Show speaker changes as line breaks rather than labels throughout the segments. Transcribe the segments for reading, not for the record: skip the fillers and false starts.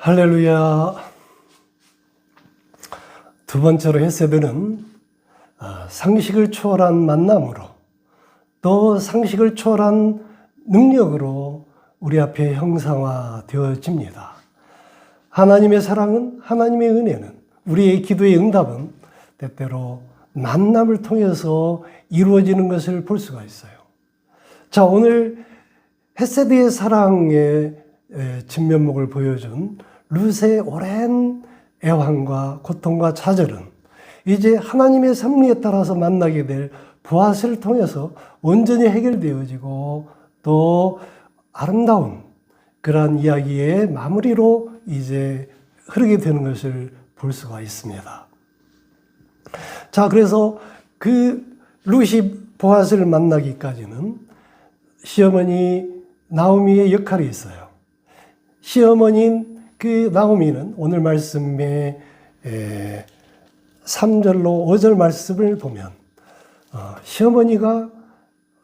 할렐루야. 두 번째로 헤세드는 상식을 초월한 만남으로 또 상식을 초월한 능력으로 우리 앞에 형상화되어집니다. 하나님의 사랑은, 하나님의 은혜는, 우리의 기도의 응답은 때때로 만남을 통해서 이루어지는 것을 볼 수가 있어요. 자, 오늘 헤세드의 사랑의 진면목을 보여준 룻의 오랜 애환과 고통과 좌절은 이제 하나님의 섭리에 따라서 만나게 될 보아스를 통해서 온전히 해결되어지고 또 아름다운 그러한 이야기의 마무리로 이제 흐르게 되는 것을 볼 수가 있습니다. 자, 그래서 그 룻이 보아스를 만나기까지는 시어머니 나오미의 역할이 있어요. 시어머니인 그 나오미는 오늘 말씀의 3절로 5절 말씀을 보면 시어머니가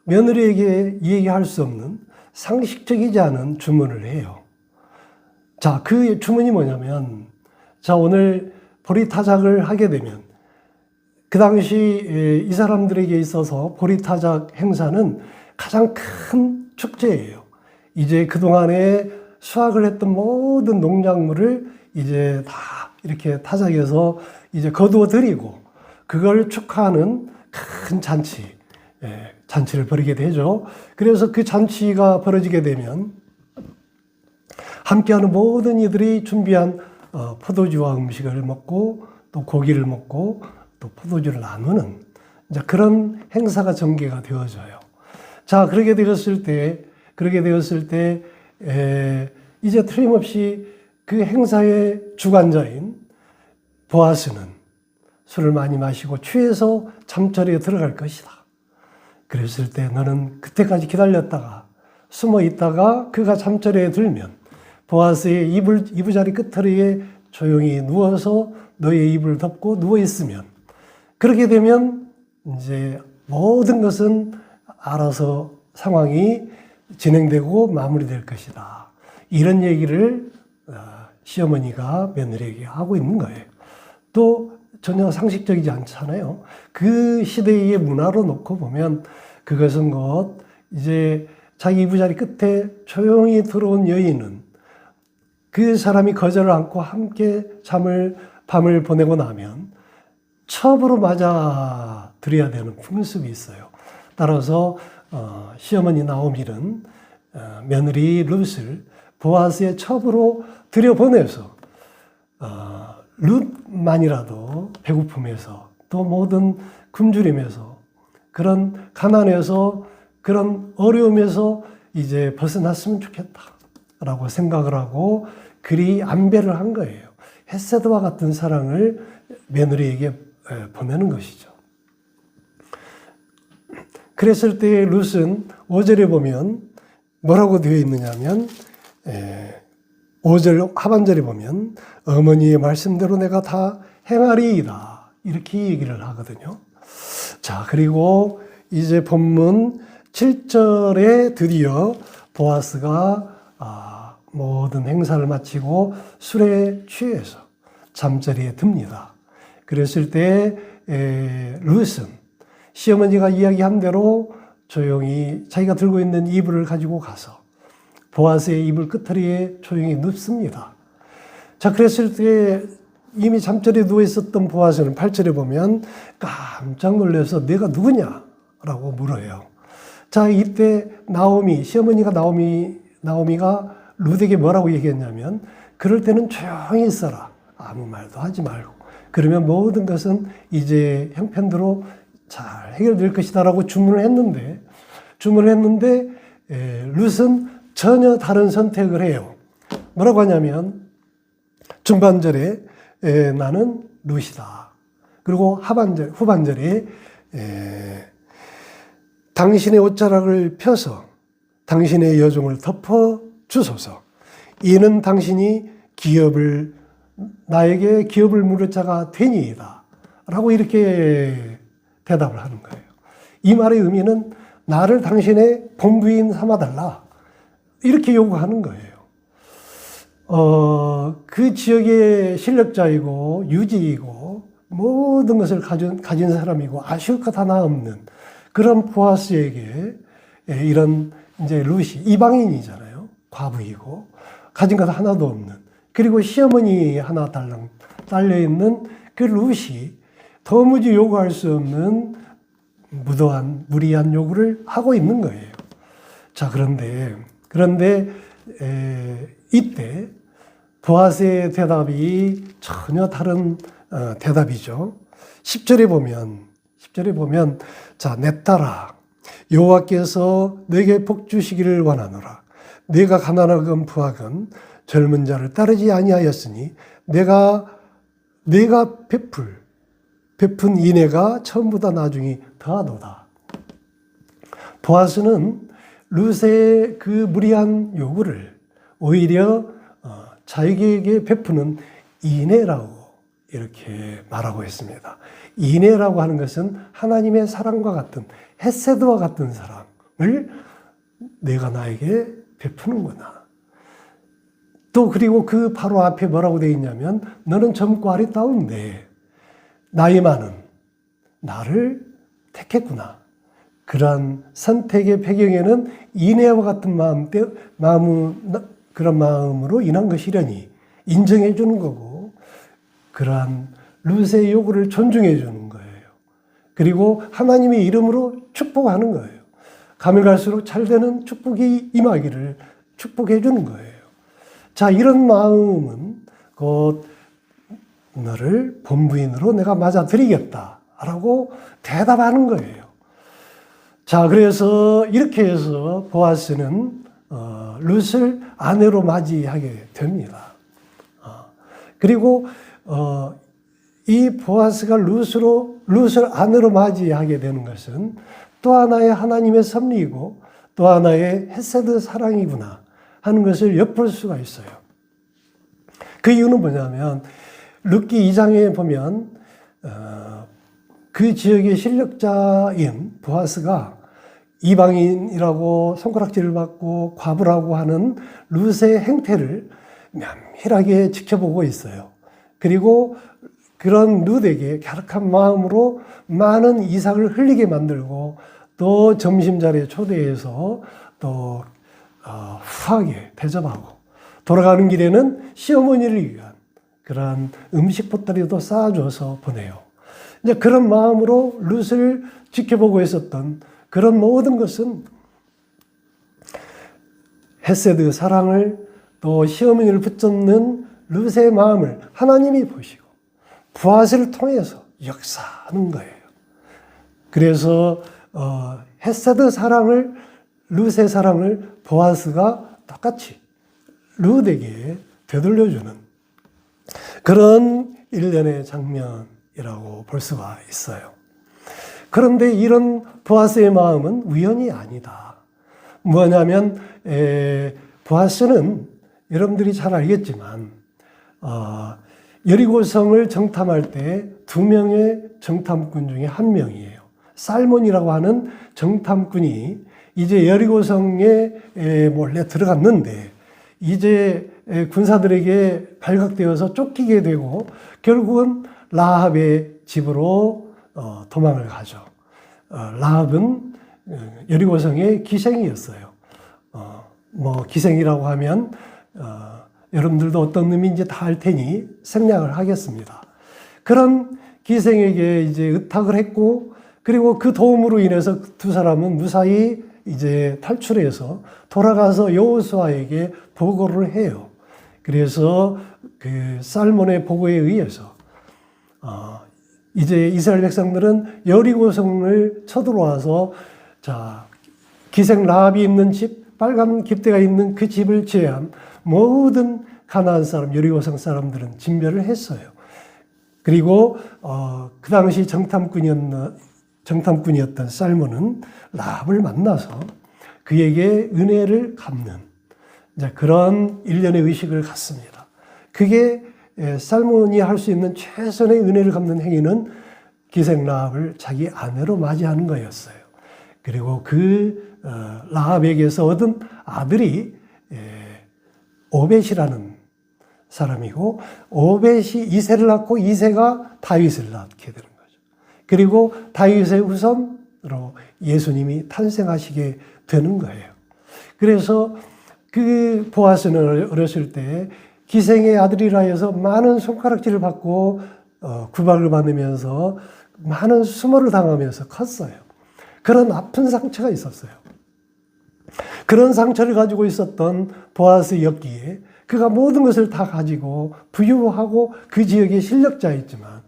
며느리에게 얘기할 수 없는 상식적이지 않은 주문을 해요. 자, 그 주문이 뭐냐면, 자, 오늘 보리타작을 하게 되면 그 당시 이 사람들에게 있어서 보리타작 행사는 가장 큰 축제예요. 이제 그동안에 수확을 했던 모든 농작물을 이제 다 이렇게 타작해서 이제 거두어 드리고 그걸 축하하는 큰 잔치, 잔치를 벌이게 되죠. 그래서 그 잔치가 벌어지게 되면 함께하는 모든 이들이 준비한 포도주와 음식을 먹고 또 고기를 먹고 또 포도주를 나누는 이제 그런 행사가 전개가 되어져요. 자, 그렇게 되었을 때 이제 틀림없이 그 행사의 주관자인 보아스는 술을 많이 마시고 취해서 잠자리에 들어갈 것이다. 그랬을 때 너는 그때까지 기다렸다가 숨어 있다가 그가 잠자리에 들면 보아스의 이부자리 끝자리에 조용히 누워서 너의 이불을 덮고 누워 있으면 그렇게 되면 이제 모든 것은 알아서 상황이 진행되고 마무리될 것이다. 이런 얘기를 시어머니가 며느리에게 하고 있는 거예요. 또 전혀 상식적이지 않잖아요. 그 시대의 문화로 놓고 보면 그것은 곧 이제 자기 이부자리 끝에 조용히 들어온 여인은 그 사람이 거절을 않고 함께 밤을 보내고 나면 첩으로 맞아 드려야 되는 풍습이 있어요. 따라서 시어머니 나오미는 며느리 룻을 보아스의 첩으로 들여보내서 룻만이라도 배고픔에서 또 모든 굶주림에서 그런 가난에서 그런 어려움에서 이제 벗어났으면 좋겠다라고 생각을 하고 그리 안배를 한 거예요. 헤세드와 같은 사랑을 며느리에게 보내는 것이죠. 그랬을 때 룻은 5절에 보면 뭐라고 되어 있느냐 하면 5절 하반절에 보면 어머니의 말씀대로 내가 다 행하리이다 이렇게 얘기를 하거든요. 자, 그리고 이제 본문 7절에 드디어 보아스가 모든 행사를 마치고 술에 취해서 잠자리에 듭니다. 그랬을 때 룻은 시어머니가 이야기한 대로 조용히 자기가 들고 있는 이불을 가지고 가서 보아스의 이불 끝자리에 조용히 눕습니다. 자, 그랬을 때 이미 잠자리에 누워 있었던 보아스는 8절에 보면 깜짝 놀라서 내가 누구냐라고 물어요. 자, 이때 시어머니가 나오미가 룻에게 뭐라고 얘기했냐면 그럴 때는 조용히 있어라. 아무 말도 하지 말고. 그러면 모든 것은 이제 형편대로 잘 해결될 것이다라고 주문을 했는데 룻은 전혀 다른 선택을 해요. 뭐라고 하냐면 중반절에 나는 룻이다. 그리고 후반절에 당신의 옷자락을 펴서 당신의 여종을 덮어 주소서. 이는 당신이 나에게 기업을 물을 자가 되니이다. 라고 이렇게 대답을 하는 거예요. 이 말의 의미는 나를 당신의 본부인 삼아달라. 이렇게 요구하는 거예요. 그 지역의 실력자이고 유지이고 모든 것을 가진 사람이고 아쉬울 것 하나 없는 그런 보아스에게 이런 이제 룻이 이방인이잖아요. 과부이고 가진 것 하나도 없는, 그리고 시어머니 하나 달랑 딸려 있는 그 룻이 도무지 요구할 수 없는 무리한 요구를 하고 있는 거예요. 자, 그런데 이때 보아스의 대답이 전혀 다른 대답이죠. 10절에 보면 자, 내 딸아, 여호와께서 내게 복 주시기를 원하노라. 내가 가난하건 부하건 젊은 자를 따르지 아니하였으니 내가 베푼 인애가 처음보다 나중이 더하도다. 보아스는 룻의 그 무리한 요구를 오히려 자기에게 베푸는 인애라고 이렇게 말하고 있습니다. 인애라고 하는 것은 하나님의 사랑과 같은 헤세드와 같은 사랑을 내가 나에게 베푸는구나. 또 그리고 그 바로 앞에 뭐라고 되어 있냐면 너는 젊고 아리따운데 나이 많은 나를 택했구나. 그러한 선택의 배경에는 인애와 같은 그런 마음으로 인한 것이려니 인정해 주는 거고, 그러한 룻의 요구를 존중해 주는 거예요. 그리고 하나님의 이름으로 축복하는 거예요. 가면 갈수록 잘 되는 축복이 임하기를 축복해 주는 거예요. 자, 이런 마음은 곧 너를 본부인으로 내가 맞아들이겠다라고 대답하는 거예요. 자, 그래서 이렇게 해서 보아스는 룻을 아내로 맞이하게 됩니다. 그리고 이 보아스가 룻을 아내로 맞이하게 되는 것은 또 하나의 하나님의 섭리이고 또 하나의 헤세드 사랑이구나 하는 것을 엿볼 수가 있어요. 그 이유는 뭐냐면 룻기 2장에 보면 그 지역의 실력자인 보아스가 이방인이라고 손가락질을 받고 과부라고 하는 룻의 행태를 면밀하게 지켜보고 있어요. 그리고 그런 룻에게 갸륵한 마음으로 많은 이삭을 흘리게 만들고 또 점심자리에 초대해서 또 후하게 대접하고 돌아가는 길에는 시어머니를 위한 그러한 음식 보따리도 쌓아줘서 보내요. 이제 그런 마음으로 룻을 지켜보고 있었던 그런 모든 것은 헤세드 사랑을 또 시어머니를 붙잡는 룻의 마음을 하나님이 보시고 보아스를 통해서 역사하는 거예요. 그래서 헤세드 사랑을, 룻의 사랑을 보아스가 똑같이 룻에게 되돌려주는 그런 일련의 장면이라고 볼 수가 있어요. 그런데 이런 보아스의 마음은 우연이 아니다. 뭐냐면 보아스는 여러분들이 잘 알겠지만 여리고성을 정탐할 때 2명의 정탐꾼 중에 1명이에요. 살몬이라고 하는 정탐꾼이 이제 여리고성에 몰래 들어갔는데 이제 군사들에게 발각되어서 쫓기게 되고 결국은 라합의 집으로 도망을 가죠. 라합은 여리고성의 기생이었어요. 뭐 기생이라고 하면 여러분들도 어떤 의미인지 다 알 테니 생략을 하겠습니다. 그런 기생에게 이제 의탁을 했고 그리고 그 도움으로 인해서 두 사람은 무사히 이제 탈출해서 돌아가서 여호수아에게 보고를 해요. 그래서 그 살몬의 보고에 의해서 이제 이스라엘 백성들은 여리고성을 쳐들어와서 자 기생 라합이 있는 집, 빨간 깃대가 있는 그 집을 제외한 모든 가나안 사람, 여리고성 사람들은 진멸을 했어요. 그리고 그 당시 정탐꾼이었던 살몬은 라합을 만나서 그에게 은혜를 갚는 그런 일련의 의식을 갖습니다. 그게 살몬이 할 수 있는 최선의 은혜를 갚는 행위는 기생 라합을 자기 아내로 맞이하는 거였어요. 그리고 그 라합에게서 얻은 아들이 오벳이라는 사람이고 오벳이 이새를 낳고 이새가 다윗을 낳게 되는 거죠. 그리고 다윗의 후손으로 예수님이 탄생하시게 되는 거예요. 그래서 그 보아스는 어렸을 때 기생의 아들이라 해서 많은 손가락질을 받고 구박을 받으면서 많은 수모를 당하면서 컸어요. 그런 아픈 상처가 있었어요. 그런 상처를 가지고 있었던 보아스였기에 그가 모든 것을 다 가지고 부유하고 그 지역의 실력자였지만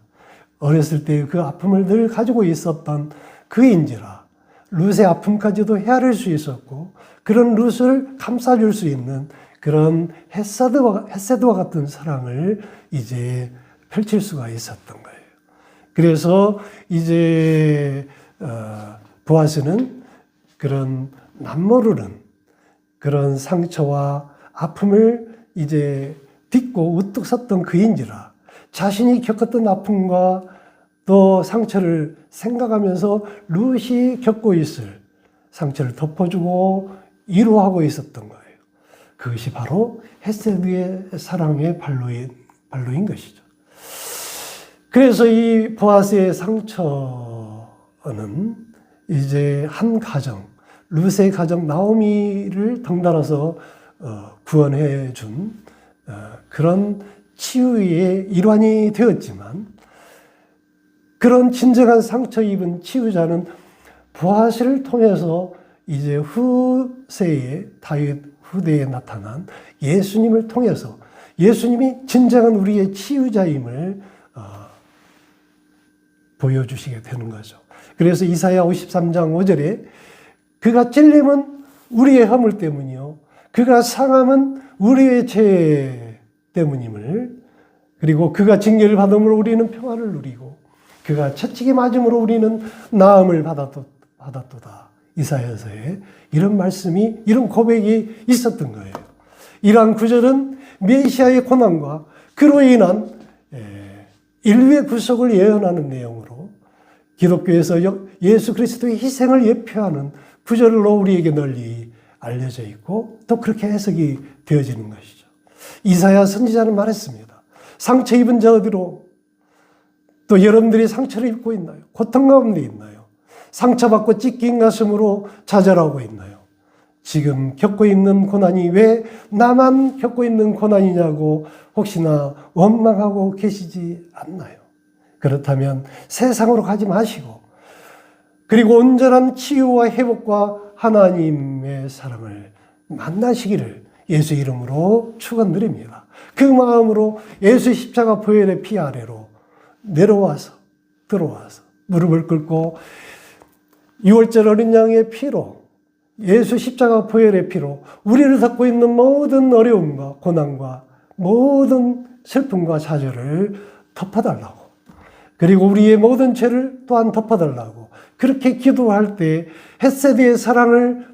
어렸을 때 그 아픔을 늘 가지고 있었던 그인지라 룻의 아픔까지도 헤아릴 수 있었고 그런 룻을 감싸줄 수 있는 그런 헷세드와 같은 사랑을 이제 펼칠 수가 있었던 거예요. 그래서 이제 보아스는 그런 남모르는 그런 상처와 아픔을 이제 딛고 우뚝 섰던 그인지라 자신이 겪었던 아픔과 또 상처를 생각하면서 룻이 겪고 있을 상처를 덮어주고 위로하고 있었던 거예요. 그것이 바로 헷세드의 사랑의 발로인 것이죠. 그래서 이 보아스의 상처는 이제 한 가정, 룻의 가정 나오미를 덩달아서 구원해 준 그런 치유의 일환이 되었지만 그런 진정한 상처 입은 치유자는 보아스를 통해서 이제 후세에 다윗 후대에 나타난 예수님을 통해서 예수님이 진정한 우리의 치유자임을 보여주시게 되는 거죠. 그래서 이사야 53장 5절에 그가 찔림은 우리의 허물 때문이요 그가 상함은 우리의 죄 때문임을 그리고 그가 징계를 받음으로 우리는 평안을 누리고 그가 채찍에 맞음으로 우리는 나음을 받았도다. 이사야서에 이런 말씀이 이런 고백이 있었던 거예요. 이러한 구절은 메시아의 고난과 그로 인한 인류의 구속을 예언하는 내용으로 기독교에서 예수 그리스도의 희생을 예표하는 구절로 우리에게 널리 알려져 있고 또 그렇게 해석이 되어지는 것이죠. 이사야 선지자는 말했습니다. 상처 입은 자 어디로 또 여러분들이 상처를 입고 있나요? 고통 가운데 있나요? 상처받고 찢긴 가슴으로 좌절하고 있나요? 지금 겪고 있는 고난이 왜 나만 겪고 있는 고난이냐고 혹시나 원망하고 계시지 않나요? 그렇다면 세상으로 가지 마시고 그리고 온전한 치유와 회복과 하나님의 사랑을 만나시기를 예수 이름으로 축원드립니다. 그 마음으로 예수 십자가 보혈의 피 아래로 들어와서 무릎을 꿇고 6월절 어린 양의 피로 예수 십자가 보혈의 피로 우리를 덮고 있는 모든 어려움과 고난과 모든 슬픔과 좌절을 덮어달라고 그리고 우리의 모든 죄를 또한 덮어달라고 그렇게 기도할 때 헷세드의 사랑을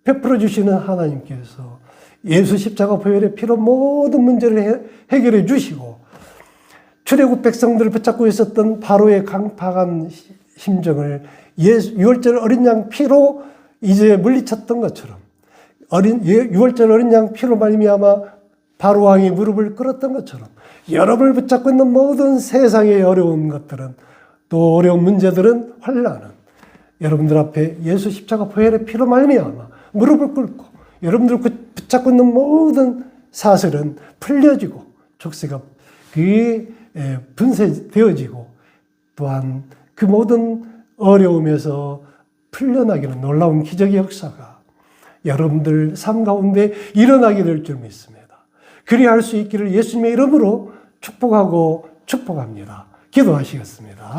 베풀어 주시는 하나님께서 예수 십자가 보혈의 피로 모든 문제를 해결해 주시고 출애굽 백성들을 붙잡고 있었던 바로의 강팍한 심정을 6월절 어린 양 피로 이제 물리쳤던 것처럼 6월절 어린 양 피로 말미암아 바로 왕이 무릎을 꿇었던 것처럼 여러분을 붙잡고 있는 모든 세상의 어려운 것들은 또 어려운 문제들은 환난은 여러분들 앞에 예수 십자가 보혈의 피로 말미암아 무릎을 꿇고 여러분들 붙잡고 있는 모든 사슬은 풀려지고 족쇄가 그게 분쇄되어지고 또한 그 모든 어려움에서 풀려나기는 놀라운 기적의 역사가 여러분들 삶 가운데 일어나게 될 줄 믿습니다. 그리할 수 있기를 예수님의 이름으로 축복합니다. 기도하시겠습니다.